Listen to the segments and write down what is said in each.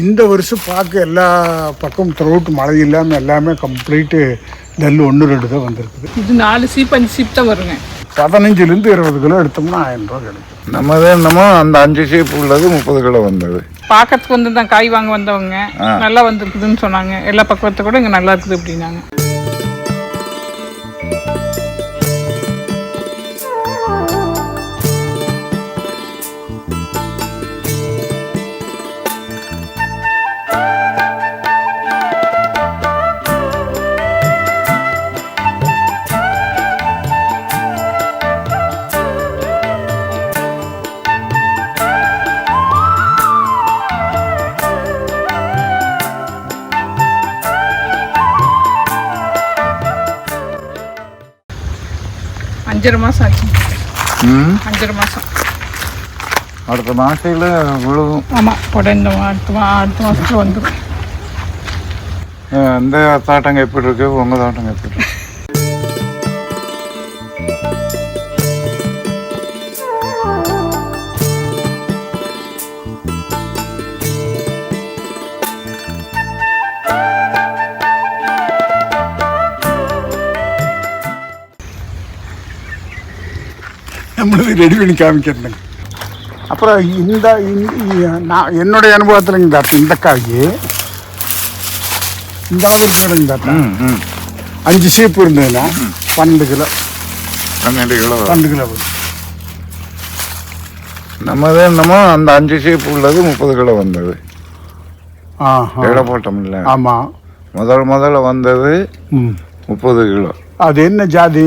இந்த வருஷம் பார்க்க எல்லா பக்கம் த்ரோட் மழை இல்லாமல் எல்லாமே கம்ப்ளீட்டு நெல் 1-2 தான் வந்திருக்குது. இது 4 சீப் 5 சீப் தான் வருங்க. 15லேருந்து 20 கிலோ எடுத்தோம்னா 1000 ரூபா கிடைக்கும். என்னமோ அந்த 5 சீப் உள்ளது 30 கிலோ வந்தது. பார்க்கறதுக்கு வந்து தான் காய் வாங்க வந்தவங்க நல்லா வந்துருக்குதுன்னு சொன்னாங்க. எல்லா பக்கத்தை கூட இங்கே நல்லா இருக்குது அப்படின்னாங்க. அஞ்சரை மாதம் ஆச்சு. 5.5 மாதம். அடுத்த மாசையில் விழுகும். ஆமாம், உடனே அடுத்த மாதத்தில் வந்துடும். இந்த தாட்டங்க எப்படி இருக்கு, உங்கள் தாட்டங்க எப்படி இருக்கு? நம்மளுக்கு ரெடி பண்ணி காமிக்கிறேங்க. அப்புறம் நான் என்னுடைய அனுபவத்தில் இந்த காய் இந்த அளவு இருக்கிறதுங்க. 5 சீப்பு இருந்ததுன்னா 12 கிலோ 12 கிலோ வரும். என்னமோ அந்த 5 சீப்பு உள்ளது 30 கிலோ வந்தது. எடை போட்டோம்ல. ஆமாம், முதல்ல வந்தது 30 கிலோ. அது என்ன ஜாதி?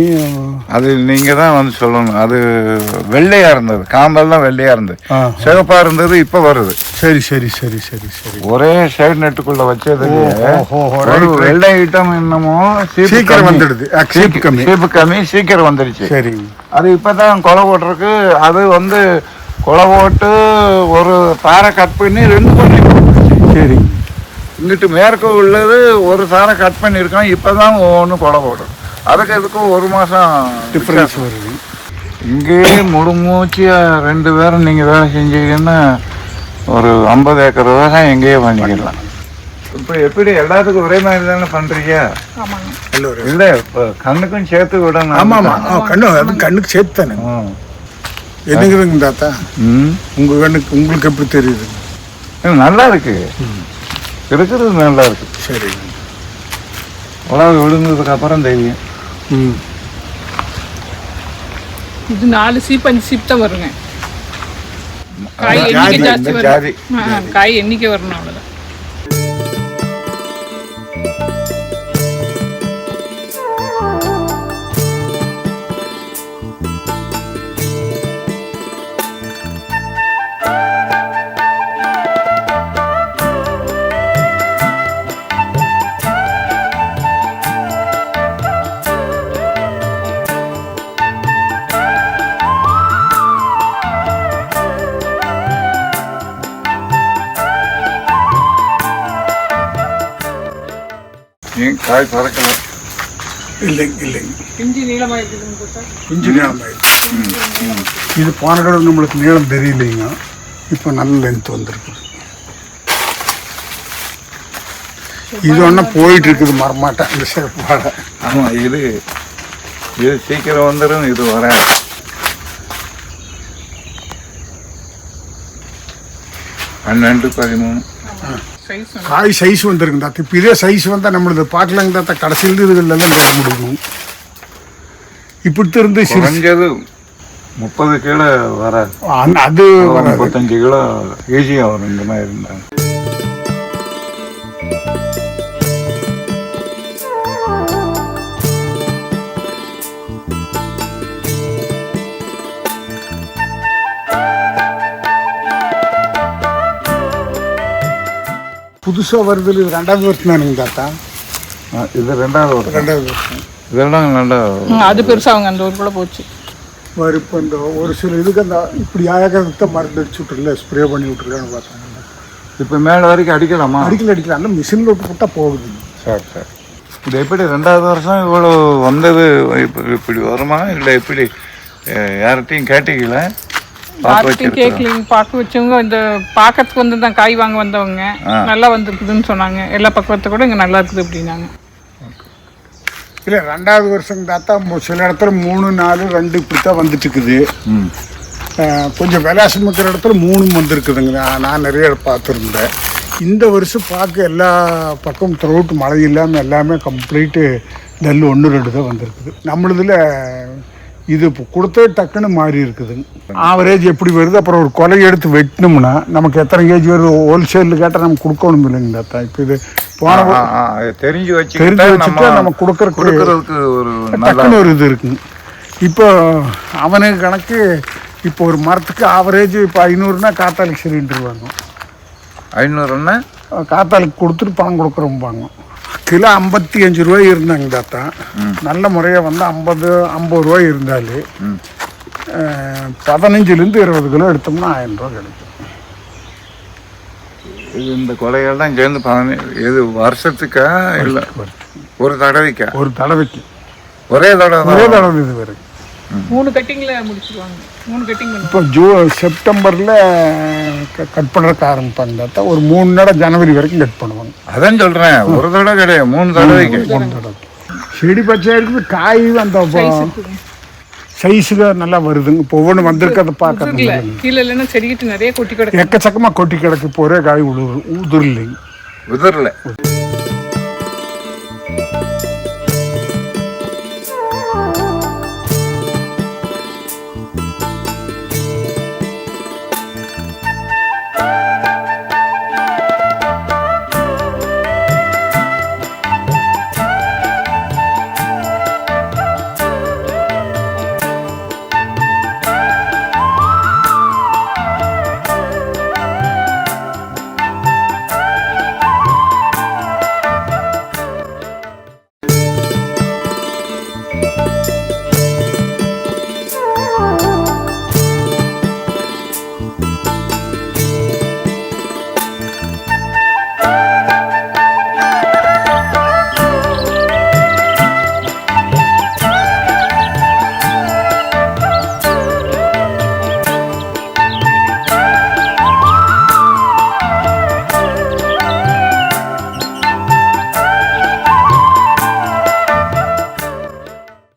அது நீங்க தான் வந்து சொல்லணும். அது வெள்ளையா இருந்தது, காம்பெல்லாம் வெள்ளையா இருந்தது, சிவப்பா இருந்தது, இப்ப வருது. சரி சரி சரி சரி சரி. ஒரே ஷேட் நெட்டுக்குள்ள வச்சது வெள்ளை ஐட்டம் என்னமோ சீக்கிரம் வந்துடுது. சீப்பு கம்மி சீக்கிரம் வந்துடுச்சு. சரி, அது இப்பதான் கொலை போட்டிருக்கு. அது வந்து கொலை போட்டு ஒரு தாரை கட் பண்ணி 2 பண்ணி. சரி, இங்கிட்டு மேற்கு உள்ளது ஒரு தாரை கட் பண்ணியிருக்கோம். இப்பதான் ஒவ்வொன்று கொலை போடும். அதுக்கும் 1 மாதம் டிஃப்ரென்ஸ் வருது. இங்கேயே முழுமூச்சு 2 பேரும் நீங்கள் வேலை செஞ்சீங்கன்னா ஒரு 50 ஏக்கர் விவசாயம் எங்கேயே பண்ணிக்கலாம். இப்போ எப்படி எல்லாத்துக்கும் ஒரே மாதிரி தானே பண்ணுறீங்க? இல்லை, இப்போ கண்ணுக்கும் சேர்த்து விடணும். ஆமாம் ஆமாம், கண்ணுக்கு சேர்த்து தானே. என்னங்கிறதுங்க தாத்தா, உங்கள் கண்ணுக்கு உங்களுக்கு எப்படி தெரியுது? நல்லா இருக்கு, இருக்கிறது நல்லா இருக்கு. சரி, உலகம் விழுந்ததுக்கு அப்புறம் தெரியும். இது 4 சீப் 5 சீப் தான் வருங்க. காய் எண்ணிக்கை ஜாஸ்தி வரும். காய் எண்ணிக்கை வரணும், அவ்வளோதான். காய் பறக்கல. இல்லைங்க, இஞ்சி நீளமாக இருக்குதுங்க. இஞ்சி நீளமாயிருக்கு. இது போன கடை நம்மளுக்கு நீளம் தெரியலைங்க. இப்போ நல்ல லென்த் வந்துருக்குது. இது ஒன்றும் போயிட்டு இருக்குது மரமாட்டேன் இந்த சிறப்பாக. ஆமாம், இது சீக்கிரம் வந்துடும். இது வர 12-13 காய் சைஸ் வந்துருங்க தாத்தா. இப்போ இதே சைஸ் வந்தால் நம்மளது பார்க்கலாங்க தாத்தா. கடைசியில் இதுலாம் கேட்க முடியும். இப்படி இருந்து குறைஞ்சது 30 கிலோ வராது. அது 35 கிலோ ஈஸியாக வரும் இந்த மாதிரி இருந்தாங்க. புதுசாக வருது. இது 2வது வருஷம் தானுங்க தாத்தா. இது 2வது வருஷம். இதெல்லாம் நல்லா அது பெருசாக அவங்க அந்த ஊருக்குள்ளே போச்சு. இப்போ இந்த ஒரு சில இதுக்கு அந்த இப்படி ஆயக்கத்தை மருந்து அடிச்சு விட்டுருல, ஸ்ப்ரே பண்ணி விட்டுருக்கான்னு பார்த்தாங்க. இப்போ மேலே வரைக்கும் அடிக்கலாமா? அடிக்கலாம். அந்த மிஷினில் விட்டு போட்டால் போகுது. சரி. இது எப்படி 2வது வருஷம் இவ்வளோ வந்தது? இப்படி வருமா இல்லை எப்படி? யார்கிட்டையும் கேட்டீங்களா? யார்கிட்டையும் கேட்கலிங்க. பார்க்க வச்சவங்க இந்த பார்க்கறதுக்கு வந்து தான் காய் வாங்க வந்தவங்க நல்லா வந்துருக்குதுன்னு சொன்னாங்க. எல்லா பக்கத்தை கூட இங்கே நல்லா இருக்குது அப்படின்னாங்க. இல்லை 2வது வருஷம் தாத்தா சில இடத்துல 3, 4, 2 இப்படி தான் வந்துட்டு இருக்குது. கொஞ்சம் விலாசம் இருக்கிற இடத்துல 3 வந்திருக்குதுங்க. நான் நிறைய பார்த்துருந்தேன். இந்த வருஷம் பார்க்க எல்லா பக்கம் த்ரோட்டு மழை இல்லாமல் எல்லாமே கம்ப்ளீட்டு நெல் 1, 2 தான் வந்திருக்குது. நம்மளதில் இது இப்போ கொடுத்தே டக்குன்னு மாறி இருக்குதுங்க. ஆவரேஜ் எப்படி வருது, அப்புறம் ஒரு கொலை எடுத்து வெட்டினோம்னா நமக்கு எத்தனை கேஜி வருது ஹோல்சேலில் கேட்டால் நம்ம கொடுக்கணும் இல்லைங்க தாத்தா. இப்போ இது போன தெரிஞ்சு வச்சுட்டு நம்ம கொடுக்கறதுக்கு ஒரு டக்குன்னு ஒரு இது இருக்குங்க. இப்போ அவனுக்கு கணக்கு இப்போ ஒரு மரத்துக்கு ஆவரேஜ் இப்போ 500னா காத்தாலுக்கு சிலிண்டர் 500ன்னா காத்தாலுக்கு கொடுத்துட்டு பணம் கொடுக்குறோம்பாங்க. கிலோ 55 ரூபாய் இருந்தாங்க தாத்தா. நல்ல முறையாக வந்து 50 ரூபாய் இருந்தாலும் 15லேருந்து 20 கிலோ எடுத்தோம்னா 1000 ரூபா கிடைக்கும். இது இந்த கொலைகள்லாம் சேர்ந்து இது வருஷத்துக்கா இல்லை ஒரு தடவைக்கா? ஒரு தடவைக்கு ஒரே தடவை இது வரைக்கும் 3 கட்டிங்கில் முடிச்சிருவாங்க. 3 கட்டிங் இப்போ செப்டம்பரில் கட் பண்ணுறதுக்கு ஆரம்பிப்பாங்க தாத்தா. ஒரு 3 தடவை ஜனவரி வரைக்கும் கட் பண்ணுவாங்க. அதான் சொல்கிறேன், ஒரு தடவை கிடையாது 3 தடவைக்கு. 3 தடவை செடி பச்சையாக இருக்குது. காய் அந்த சைஸுக்கு நல்லா வருதுங்க. இப்போ ஒவ்வொன்று வந்திருக்கு, அதை பார்க்கறது கீழே இல்லைன்னா செடிக்கிட்டு நிறைய கொட்டி கிடக்கு, எக்கச்சக்கமாக கொட்டி கிடக்கு. இப்போ ஒரே காய் உதிரலைங்க. உதிரல